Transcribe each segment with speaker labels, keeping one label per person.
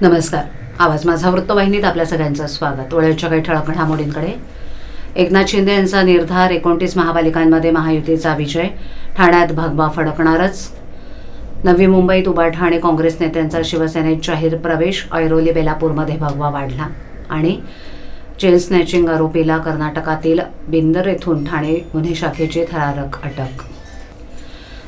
Speaker 1: नमस्कार. आवाज माझा वृत्तवाहिनीत आपल्या सगळ्यांचं स्वागत. वेळेच्या काही ठळक घडामोडींकडे. एकनाथ शिंदे यांचा निर्धार, 29 महापालिकांमध्ये महायुतीचा विजय, ठाण्यात भगवा फडकणारच. नवी मुंबईत उबाठा आणि काँग्रेस नेत्यांचा शिवसेनेत जाहीर प्रवेश, ऐरोली बेलापूरमध्ये भगवा वाढला. आणि चेन स्नॅचिंग आरोपीला कर्नाटकातील बिंदर येथून ठाणे गुन्हे शाखेची थरारक अटक.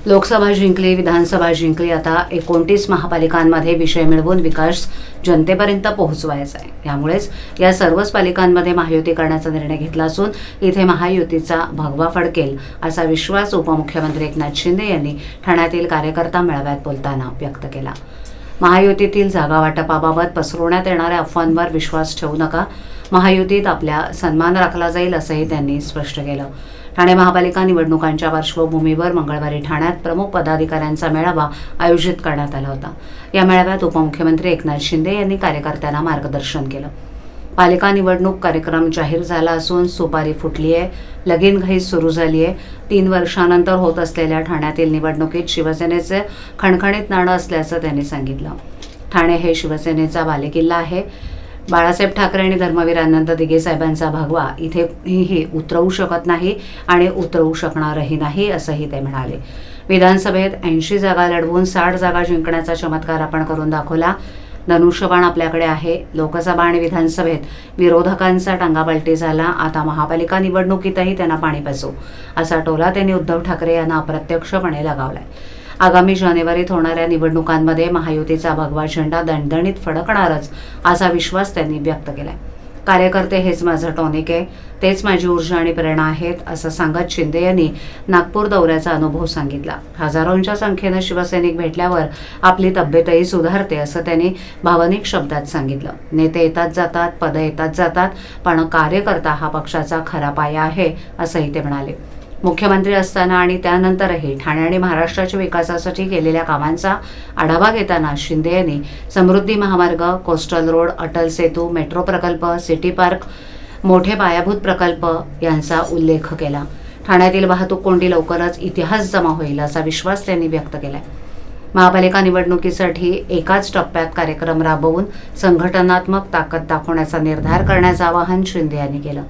Speaker 1: लोकसभा जिंकली, विधानसभा जिंकली, आता 29 महापालिकांमध्ये विजय मिळवून विकास जनतेपर्यंत पोहोचवायचा आहे. त्यामुळेच या सर्वच पालिकांमध्ये महायुती करण्याचा निर्णय घेतला असून इथे महायुतीचा भगवा फडकेल असा विश्वास उपमुख्यमंत्री एकनाथ शिंदे यांनी ठाण्यातील कार्यकर्ता मेळाव्यात बोलताना व्यक्त केला. महायुतीतील जागा वाटपाबाबत पसरवण्यात येणाऱ्या अफवांवर विश्वास ठेवू नका. महायुतीत आपला सन्मान राखला जाईल असंही त्यांनी स्पष्ट केलं. ठाणे महापालिका निवडणुकांच्या पार्श्वभूमीवर मंगळवारी ठाण्यात प्रमुख पदाधिकाऱ्यांचा मेळावा आयोजित करण्यात आला होता. या मेळाव्यात उपमुख्यमंत्री एकनाथ शिंदे यांनी कार्यकर्त्यांना मार्गदर्शन केलं. पालिका निवडणूक कार्यक्रम जाहीर झाला असून सुपारी फुटली आहे, लगीनघाई सुरू झाली आहे. 3 वर्षांनंतर होत असलेल्या ठाण्यातील निवडणुकीत शिवसेनेचे खणखणीत नाणं असल्याचं त्यांनी सांगितलं. ठाणे हे शिवसेनेचा बालेकिल्ला आहे. बाळासाहेब ठाकरे आणि धर्मवीर अनंत दिघे साहेबांचा भगवा इथेही उतरवू शकत नाही आणि उतरवू शकणारही नाही असंही ते म्हणाले. विधानसभेत 80 जागा लढवून 60 जागा जिंकण्याचा चमत्कार आपण करून दाखवला. धनुष्यबाण आपल्याकडे आहे. लोकसभा आणि विधानसभेत विरोधकांचा टांगापलटी झाला. आता महापालिका निवडणुकीतही त्यांना पाणी पाजू असा टोला त्यांनी उद्धव ठाकरे यांना अप्रत्यक्षपणे लगावलाय. आगामी जानेवारीत होणाऱ्या निवडणुकांमध्ये महायुतीचा भगवा झेंडा दणदणीत फडकणारच असा विश्वास त्यांनी व्यक्त केलाय. कार्यकर्ते हेच माझं टॉनिक आहे, तेच माझी ऊर्जा आणि प्रेरणा आहेत असं सांगत शिंदे यांनी नागपूर दौऱ्याचा अनुभव सांगितला. हजारोंच्या संख्येनं शिवसैनिक भेटल्यावर आपली तब्येतही सुधारते असं त्यांनी भावनिक शब्दात सांगितलं. नेते येतात जातात, पदं येतात जातात, पण कार्यकर्ता हा पक्षाचा खरा पाया आहे असंही ते म्हणाले. मुख्यमंत्री असताना आणि त्यानंतरही ठाणे आणि महाराष्ट्राच्या विकासासाठी केलेल्या कामांचा आढावा घेताना शिंदे यांनी समृद्धी महामार्ग, coastal road, Atal Setu, metro प्रकल्प, सिटी पार्क, मोठे पायाभूत प्रकल्प यांचा उल्लेख केला. ठाण्यातील वाहतूक कोंडी लवकरच इतिहास जमा होईल असा विश्वास त्यांनी व्यक्त केलाय. महापालिका निवडणुकीसाठी एकाच टप्प्यात कार्यक्रम राबवून संघटनात्मक ताकद दाखवण्याचा निर्धार करण्याचं आवाहन शिंदे यांनी केलं.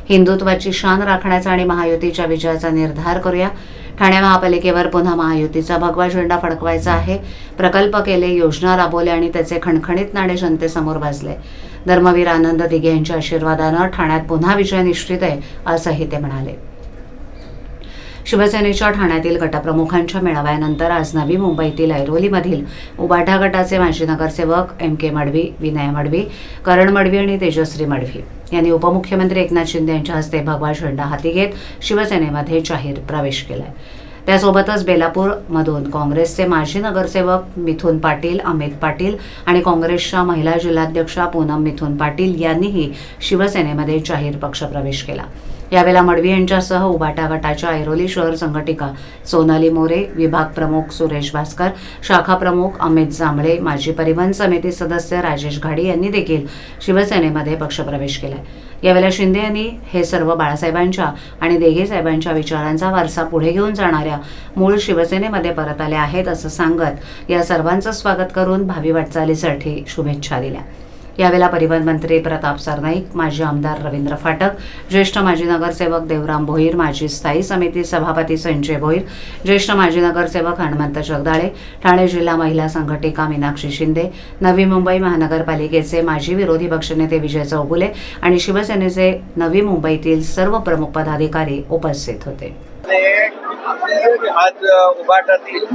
Speaker 1: हिंदुत्वाची शान राखण्याचा आणि महायुतीच्या विजयाचा निर्धार करूया. ठाणे महापालिकेवर पुन्हा महायुतीचा भगवा झेंडा फडकवायचा आहे. प्रकल्प केले, योजना राबवल्या आणि त्याचे खणखणीत नाणे जनतेसमोर भाजले. धर्मवीर आनंद दिघे यांच्या आशीर्वादानं ठाण्यात पुन्हा विजय निश्चित आहे असंही ते म्हणाले. शिवसेनेच्या ठाण्यातील गटप्रमुखांच्या मेळाव्यानंतर आज नवी मुंबईतील ऐरोलीमधील उबाठा गटाचे माजी नगरसेवक MK मडवी, विनय मडवी, करण मडवी आणि तेजश्री मडवी यांनी उपमुख्यमंत्री एकनाथ शिंदे यांच्या हस्ते भगवा झेंडा हाती घेत शिवसेनेमध्ये जाहीर प्रवेश केलाय. त्यासोबतच बेलापूरमधून काँग्रेसचे माजी नगरसेवक मिथुन पाटील, अमित पाटील आणि काँग्रेसच्या महिला जिल्हाध्यक्षा पूनम मिथुन पाटील यांनीही शिवसेनेमध्ये जाहीर पक्षप्रवेश केला. यावेळेला मडवी यांच्यासह उबाटा गटाच्या ऐरोली शहर संघटिका सोनाली मोरे, विभाग प्रमुख सुरेश भास्कर, शाखा प्रमुख अमित जांभळे, माजी परिवहन समिती सदस्य राजेश घाडी यांनी देखील शिवसेनेमध्ये पक्षप्रवेश केलाय. यावेळेला शिंदे यांनी हे सर्व बाळासाहेबांच्या आणि देघे साहेबांच्या विचारांचा वारसा पुढे घेऊन जाणाऱ्या मूळ शिवसेनेमध्ये परत आले आहेत असं सांगत या सर्वांचं स्वागत करून भावी वाटचालीसाठी शुभेच्छा दिल्या. यावेळेला परिवहन मंत्री प्रताप सरनाईक, माजी आमदार रवींद्र फाटक, ज्येष्ठ माजी नगरसेवक देवराम भोईर, माजी स्थायी समिती सभापती संजय भोईर, ज्येष्ठ माजी नगरसेवक हनुमंत जगदाळे, ठाणे जिल्हा महिला संघटिका मीनाक्षी शिंदे, नवी मुंबई महानगरपालिकेचे माजी विरोधी पक्षनेते विजय चौगुले आणि शिवसेनेचे नवी मुंबईतील सर्व प्रमुख पदाधिकारी उपस्थित होते.
Speaker 2: आज उबाटातील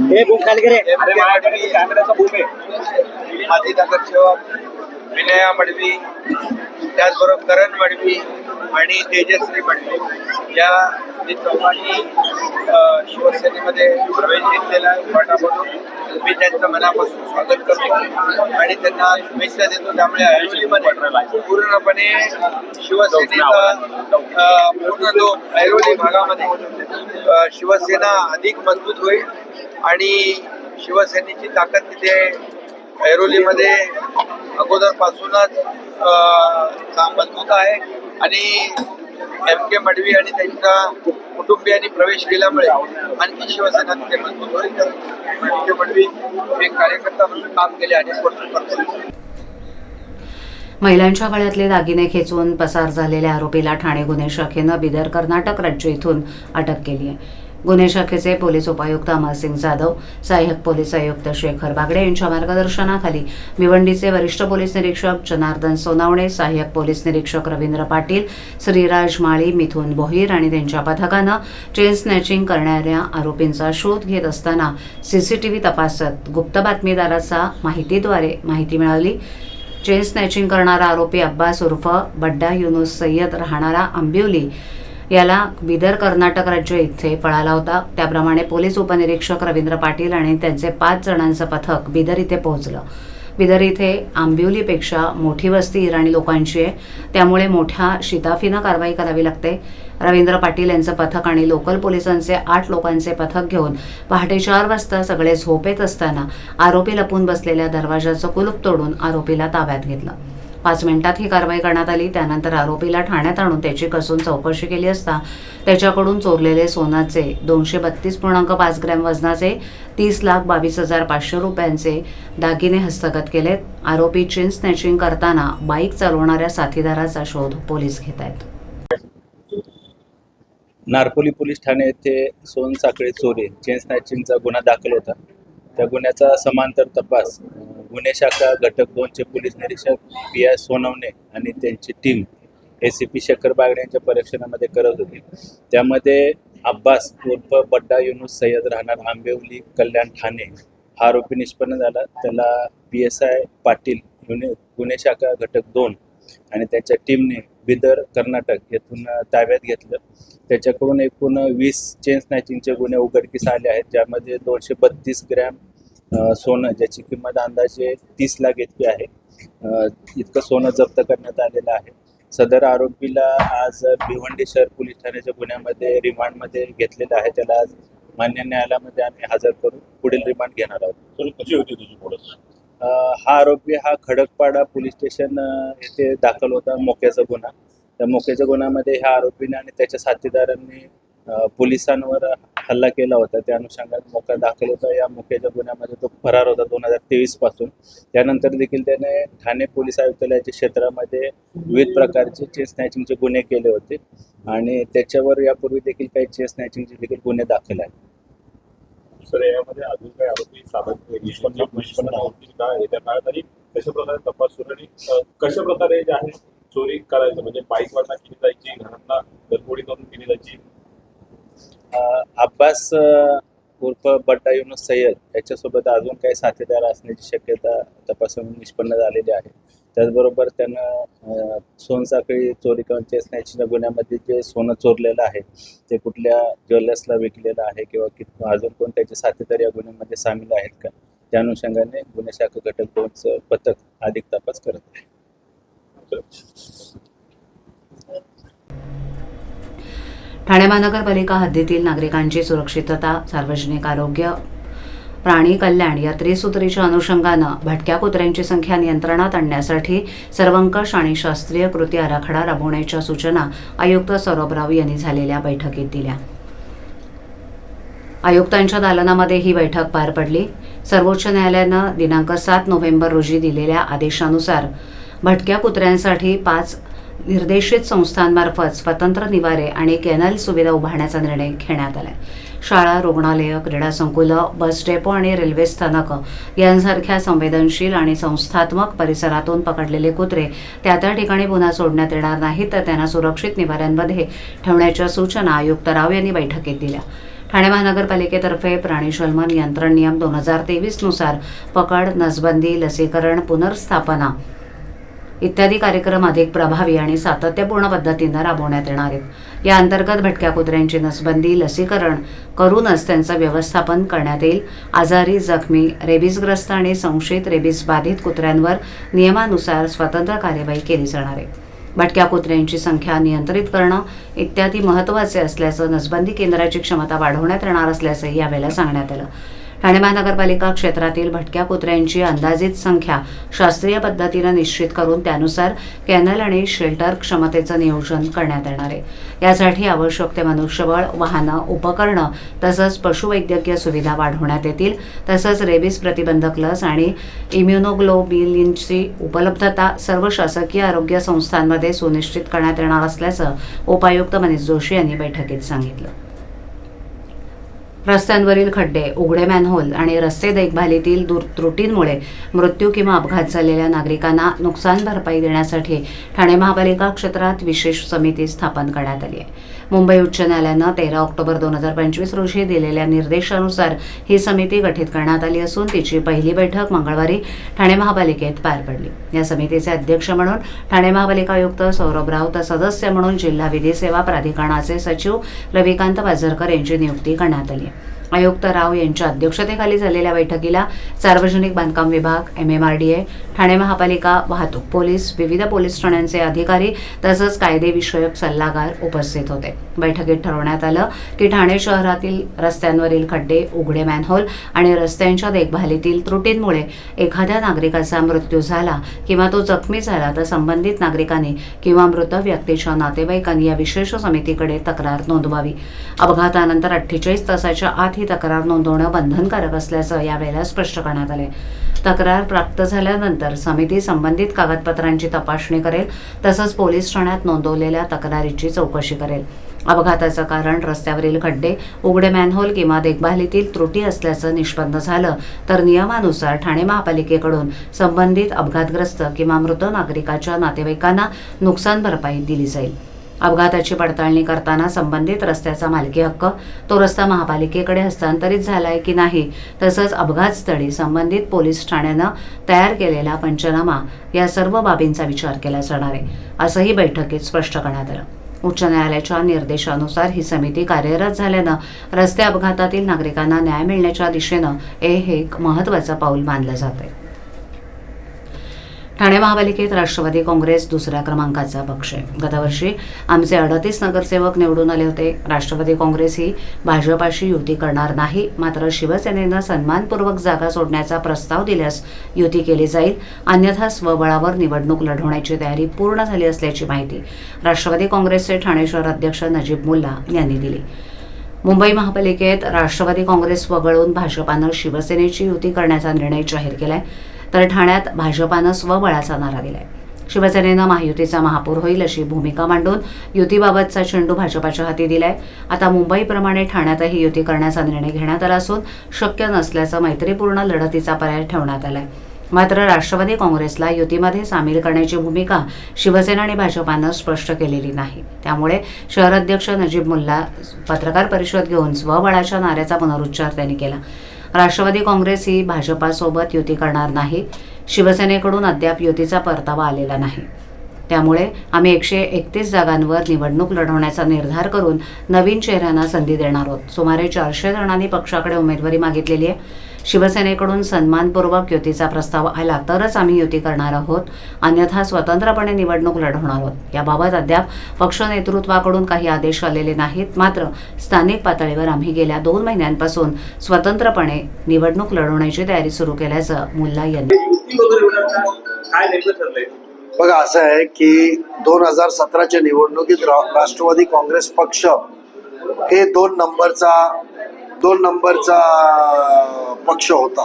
Speaker 2: माजी नगरसेवक विनया मडवी, त्याचबरोबर करण मडवी आणि तेजश्री मडवी या चौघांनी शिवसेनेमध्ये प्रवेश घेतलेला आहे. उबाटामधून मी त्यांचं मनापासून स्वागत करतो आणि त्यांना शुभेच्छा देतो. त्यामुळे ऐरोलीमध्ये पूर्णपणे शिवसेनेचा पूर्ण जो ऐरोली भागामध्ये शिवसेना अधिक मजबूत होईल आणि शिवसेनेची ताकद तिथे ऐरोलीमध्ये अगोदरपासूनच मजबूत आहे आणि MK मडवी आणि त्यांच्या कुटुंबियांनी प्रवेश केल्यामुळे आणखी शिवसेना तिथे मजबूत होईल. MK मडवी एक कार्यकर्ता म्हणून काम केले अनेक वर्ष करतो.
Speaker 1: महिलांच्या गळ्यातले दागिने खेचून पसार झालेल्या आरोपीला ठाणे गुन्हे शाखेनं बिदर कर्नाटक राज्य इथून अटक केली आहे. गुन्हे शाखेचे पोलीस उपायुक्त अमरसिंग जाधव, सहाय्यक पोलीस आयुक्त शेखर बागडे यांच्या मार्गदर्शनाखाली भिवंडीचे वरिष्ठ पोलीस निरीक्षक जनार्दन सोनावणे, सहाय्यक पोलीस निरीक्षक रवींद्र पाटील, श्रीराज माळी, मिथुन भोईर आणि त्यांच्या पथकानं चेन स्नॅचिंग करणाऱ्या आरोपींचा शोध घेत असताना सीसीटीव्ही तपासत गुप्त बातमीदाराचा माहितीद्वारे माहिती मिळाली. चेन स्नॅचिंग करणारा आरोपी अब्बास उर्फ बड्डा युनुस सय्यद राहणारा आंबिवली याला बिदर कर्नाटक राज्य इथे पळाला होता. त्याप्रमाणे पोलीस उपनिरीक्षक रवींद्र पाटील आणि त्यांचे 5 जणांचं पथक बिदर इथे पोहोचलं. बिदर इथे आंबिवलीपेक्षा मोठी वस्ती इराणी लोकांची आहे, त्यामुळे मोठ्या शिताफीनं कारवाई करावी लागते. रवींद्र पाटील यांचं पथक आणि लोकल पोलिसांचे 8 लोकांचे पथक घेऊन पहाटे 4 वाजता सगळे झोपेत असताना आरोपी लपून बसलेल्या दरवाजाचं कुलूप तोडून आरोपीला ताब्यात घेतलं. 5 मिनिटात ही कारवाई करण्यात आली. त्यानंतर आरोपीला ठाण्यात आणून त्याची कसून चौकशी केली असता त्याच्याकडून चोरलेले सोन्याचे 232.5 ग्रॅम वजनाचे 30,22,500 रुपयांचे दागिने हस्तगत केलेत. आरोपी चेन स्नॅचिंग करताना बाईक चालवणाऱ्या साथीदाराचा शोध पोलीस घेत आहेत.
Speaker 3: नारपोली पोलीस ठाणे येथे सोनसाखळी चोरी चेन स्नॅचिंगचा गुन्हा दाखल होता. त्या गुन्ह्याचा समांतर तपास गुन्हे शाखा घटक 2चे पोलीस निरीक्षक पी.आय. सोनवणे आणि त्यांची टीम ACP शेखर बागडे यांच्या परीक्षणामध्ये करत होती. त्यामध्ये अब्बास उर्फ बड्डा युनुस सय्यद राहणार आंबिवली कल्याण ठाणे हा आरोपी निष्पन्न झाला. त्याला PSI पाटील गुन्हे शाखा घटक 2 आणि त्याच्या टीमने बिदर कर्नाटक येथून ताब्यात घेतलं. त्याच्याकडून एकूण 20 चेन स्नॅचिंगचे गुन्हे उघडकीस आले आहेत, ज्यामध्ये 232 ग्रॅम सोनं ज्याची किंमत अंदाजे 30 लाख इतकी आहे इतकं सोनं जप्त करण्यात आलेलं आहे. सदर आरोपीला आज भिवंडी शहर पोलीस ठाण्याच्या गुन्ह्यामध्ये रिमांडमध्ये घेतलेलं आहे. त्याला आज मान्य न्यायालयामध्ये आम्ही हजर करून पुढील रिमांड घेणार आहोत.
Speaker 4: कशी होती तुझी पोलीस?
Speaker 3: हा आरोपी हा खडकपाडा पोलीस स्टेशन येथे दाखल होता मोक्याचा गुन्हा. त्या मोक्याच्या गुन्ह्यामध्ये ह्या आरोपीने आणि त्याच्या साथीदारांनी पोलिसांवर हल्ला केला होता. त्या अनुषंगाने मोका दाखल होता. या मोक्याच्या गुन्ह्यामध्ये तो फरार होता 2023 पासून. त्यानंतर देखील त्याने ठाणे पोलीस आयुक्तालयाच्या क्षेत्रामध्ये विविध प्रकारचे चेन स्नॅचिंगचे गुन्हे केले होते आणि त्याच्यावर यापूर्वी देखील काही चेन स्नॅचिंगचे देखील गुन्हे दाखल आहेत.
Speaker 4: सर, यामध्ये अजून काही आरोपी सापडतील का येत्या काळात आणि कशा प्रकारे तपास सुरू आणि कशा प्रकारे जे आहे चोरी करायचं, म्हणजे बाईकवरनं केली जायची, घरातला घरफोडी करून केली जायची?
Speaker 3: अब्बास उर्फ बड्डा युनुस सय्यद याच्यासोबत अजून काही साथीदार असण्याची शक्यता तपासून निष्पन्न झालेली आहे. त्याचबरोबर त्यानं सोनसाखळी चोरी किंवा चेन स्नॅचिंगच्या गुन्ह्यामध्ये जे सोनं चोरलेलं आहे ते कुठल्या ज्वेलर्सला विकलेलं आहे किंवा अजून कोण त्याचे साथीदार या गुन्ह्यामध्ये सामील आहेत का, त्या अनुषंगाने गुन्हे शाखा घटक 2चं पथक अधिक तपास करत आहे.
Speaker 1: ठाणे महानगरपालिका हद्दीतील नागरिकांची सुरक्षितता, सार्वजनिक आरोग्य, प्राणी कल्याण या त्रिसूत्रीच्या अनुषंगानं भटक्या कुत्र्यांची संख्या नियंत्रणात आणण्यासाठी सर्वंकष आणि शास्त्रीय कृती आराखडा राबवण्याच्या सूचना आयुक्त सौरभ राव यांनी झालेल्या बैठकीत दिल्या. आयुक्तांच्या दालनामध्ये ही बैठक पार पडली. सर्वोच्च न्यायालयानं दिनांक 7 नोव्हेंबर रोजी दिलेल्या आदेशानुसार भटक्या कुत्र्यांसाठी 5 निर्देशित संस्थांमार्फत स्वतंत्र निवारे आणि केनल सुविधा उभारण्याचा निर्णय घेण्यात आला. शाळा, रुग्णालयं, क्रीडा संकुलं, बस डेपो आणि रेल्वे स्थानकं यांसारख्या संवेदनशील आणि संस्थात्मक परिसरातून पकडलेले कुत्रे त्या ठिकाणी पुन्हा सोडण्यात येणार नाहीत, तर त्यांना सुरक्षित निवाऱ्यांमध्ये ठेवण्याच्या सूचना आयुक्त राव यांनी बैठकीत दिल्या. ठाणे महानगरपालिकेतर्फे प्राणीशल्य नियंत्रण नियम 2023 नुसार पकड, नसबंदी, लसीकरण, पुनर्स्थापना इत्यादी कार्यक्रम अधिक प्रभावी आणि सातत्यपूर्ण पद्धतीनं राबवण्यात येणार आहेत. या अंतर्गत भटक्या कुत्र्यांची नसबंदी, लसीकरण करूनच त्यांचं व्यवस्थापन करण्यात येईल. आजारी, जखमी, रेबीजग्रस्त आणि संशयित रेबीज बाधित कुत्र्यांवर नियमानुसार स्वतंत्र कार्यवाही केली जाणार आहे. भटक्या कुत्र्यांची संख्या नियंत्रित करणं इत्यादी महत्त्वाचे असल्याचं, नसबंदी केंद्राची क्षमता वाढवण्यात येणार असल्याचं यावेळेला सांगण्यात आलं. ठाणे महानगरपालिका क्षेत्रातील भटक्या कुत्र्यांची अंदाजित संख्या शास्त्रीय पद्धतीने निश्चित करून त्यानुसार कॅनल आणि शेल्टर क्षमतेचं नियोजन करण्यात येणार आहे. यासाठी आवश्यक ते मनुष्यबळ, वाहनं, उपकरणं तसंच पशुवैद्यकीय सुविधा वाढवण्यात येतील. तसंच रेबीज प्रतिबंधक लस आणि इम्युनोग्लोबिलिनची उपलब्धता सर्व शासकीय आरोग्य संस्थांमध्ये सुनिश्चित करण्यात येणार असल्याचं उपायुक्त मनीष जोशी यांनी बैठकीत सांगितलं. रस्त्यांवरील खड्डे, उघडे मॅनहोल आणि रस्ते देखभालीतील त्रुटींमुळे मृत्यू किंवा अपघात झालेल्या नागरिकांना नुकसान भरपाई देण्यासाठी ठाणे महापालिका क्षेत्रात विशेष समिती स्थापन करण्यात आली आहे. मुंबई उच्च न्यायालयानं 13 ऑक्टोबर 2025 रोजी दिलेल्या निर्देशानुसार ही समिती गठीत करण्यात आली असून तिची पहिली बैठक मंगळवारी ठाणे महापालिकेत पार पडली. या समितीचे अध्यक्ष म्हणून ठाणे महापालिका आयुक्त सौरभ राव तर सदस्य म्हणून जिल्हा विधी सेवा प्राधिकरणाचे सचिव रविकांत बाजरकर यांची नियुक्ती करण्यात आली. आयुक्त राव यांच्या अध्यक्षतेखाली झालेल्या बैठकीला सार्वजनिक बांधकाम विभाग, MMRDA, ठाणे महापालिका, वाहतूक पोलीस, विविध पोलीस ठाण्यांचे अधिकारी तसंच कायदेविषयक सल्लागार उपस्थित होते. बैठकीत ठरवण्यात आलं की ठाणे शहरातील रस्त्यांवरील खड्डे, उघडे मॅनहोल आणि रस्त्यांच्या देखभालीतील त्रुटींमुळे एखाद्या नागरिकाचा मृत्यू झाला किंवा तो जखमी झाला तर संबंधित नागरिकांनी किंवा मृत व्यक्तीच्या नातेवाईकांनी या विशेष समितीकडे तक्रार नोंदवावी. अपघातानंतर 48 तासाच्या आत ही तक्रार नोंदवणं बंधनकारक असल्याचं यावेळेला स्पष्ट करण्यात आले. तक्रार प्राप्त झाल्यानंतर समिती संबंधित कागदपत्रांची तपासणी करेल तसंच पोलीस ठाण्यात नोंदवलेल्या तक्रारीची चौकशी करेल. अपघाताचं कारण रस्त्यावरील खड्डे, उघडे मॅनहोल किंवा देखभालीतील त्रुटी असल्याचं निष्पन्न झालं तर नियमानुसार ठाणे महापालिकेकडून संबंधित अपघातग्रस्त किंवा मृत नागरिकाच्या नातेवाईकांना नुकसान भरपाई दिली जाईल. अपघाताची पडताळणी करताना संबंधित रस्त्याचा मालकी हक्क, तो रस्ता महापालिकेकडे हस्तांतरित झालाय की नाही, तसंच अपघातस्थळी संबंधित पोलीस ठाण्यानं तयार केलेला पंचनामा या सर्व बाबींचा विचार केला जाणार आहे, असंही बैठकीत स्पष्ट करण्यात आलं. उच्च न्यायालयाच्या निर्देशानुसार ही समिती कार्यरत झाल्यानं रस्ते अपघातातील नागरिकांना न्याय मिळण्याच्या दिशेनं हे एक महत्त्वाचं पाऊल मानलं जात आहे. ठाणे महापालिकेत राष्ट्रवादी काँग्रेस दुसऱ्या क्रमांकाचा पक्ष आहे. गतवर्षी आमचे 38 नगरसेवक निवडून आले होते. राष्ट्रवादी काँग्रेस ही भाजपाशी युती करणार नाही, मात्र शिवसेनेनं सन्मानपूर्वक जागा सोडण्याचा प्रस्ताव दिल्यास युती केली जाईल, अन्यथा स्वबळावर निवडणूक लढवण्याची तयारी पूर्ण झाली असल्याची माहिती राष्ट्रवादी काँग्रेसचे ठाणे शहर अध्यक्ष नजीब मुल्ला यांनी दिली. मुंबई महापालिकेत राष्ट्रवादी काँग्रेस वगळून भाजपानं शिवसेनेची युती करण्याचा निर्णय जाहीर केलाय, तर ठाण्यात भाजपानं स्वबळाचा नारा दिलाय. शिवसेनेनं महायुतीचा महापौर होईल अशी भूमिका मांडून युतीबाबतचा चेंडू भाजपाच्या हाती दिलाय. आता मुंबईप्रमाणे ठाण्यातही युती करण्याचा निर्णय घेण्यात आला असून शक्य नसल्याचं मैत्रीपूर्ण लढतीचा पर्याय ठेवण्यात आलाय. मात्र राष्ट्रवादी काँग्रेसला युतीमध्ये सामील करण्याची भूमिका शिवसेना आणि भाजपानं स्पष्ट केलेली नाही. त्यामुळे शहर अध्यक्ष नजीब मुल्ला पत्रकार परिषद घेऊन स्वबळाच्या नाऱ्याचा पुनरुच्चार त्यांनी केला. राष्ट्रवादी काँग्रेस ही भाजपासोबत युती करणार नाही. शिवसेनेकडून अद्याप युतीचा परतावा आलेला नाही. त्यामुळे आम्ही 131 जागांवर निवडणूक लढवण्याचा निर्धार करून नवीन चेहऱ्यांना संधी देणार आहोत. सुमारे 400 जणांनी पक्षाकडे उमेदवारी मागितलेली आहे. शिवसेनेकडून सन्मानपूर्वक युतीचा प्रस्ताव आला तरच आम्ही युती करणार आहोत, अन्यथा स्वतंत्रपणे निवडणूक लढवणार आहोत. याबाबत अद्याप पक्ष नेतृत्वाकडून काही आदेश आलेले नाहीत. मात्र स्थानिक पातळीवर आम्ही गेल्या 2 महिन्यांपासून स्वतंत्रपणे निवडणूक लढवण्याची तयारी सुरू केल्याचं मुल्ला यांनी.
Speaker 5: बघा, असं आहे की 2017च्या निवडणुकीत राष्ट्रवादी काँग्रेस पक्ष हे 2 नंबरचा पक्ष होता.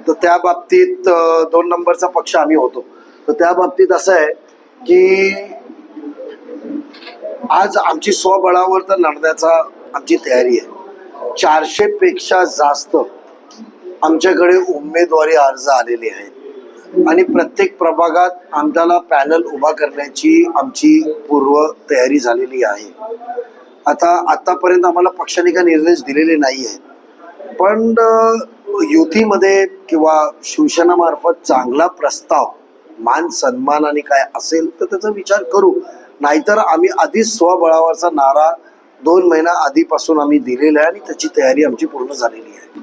Speaker 5: तर त्या बाबतीत 2 नंबरचा पक्ष आम्ही होतो. तर त्या बाबतीत असं आहे की आज आमची स्वबळावर तर लढण्याचा आमची तयारी आहे. 400 पेक्षा जास्त आमच्याकडे उमेदवारी अर्ज आलेले आहेत आणि प्रत्येक प्रभागात आमच्याला पॅनल उभा करण्याची आमची पूर्व तयारी झालेली आहे. आतापर्यंत आम्हाला पक्षाने काही निर्देश दिलेले नाही आहेत, पण युतीमध्ये किंवा शिवसेनामार्फत चांगला प्रस्ताव मान सन्मानाने काय असेल तर त्याचा विचार करू. नाहीतर आम्ही आधीच स्वबळावरचा नारा 2 महिना आधीपासून आम्ही दिलेला आहे आणि त्याची तयारी आमची पूर्ण झालेली आहे.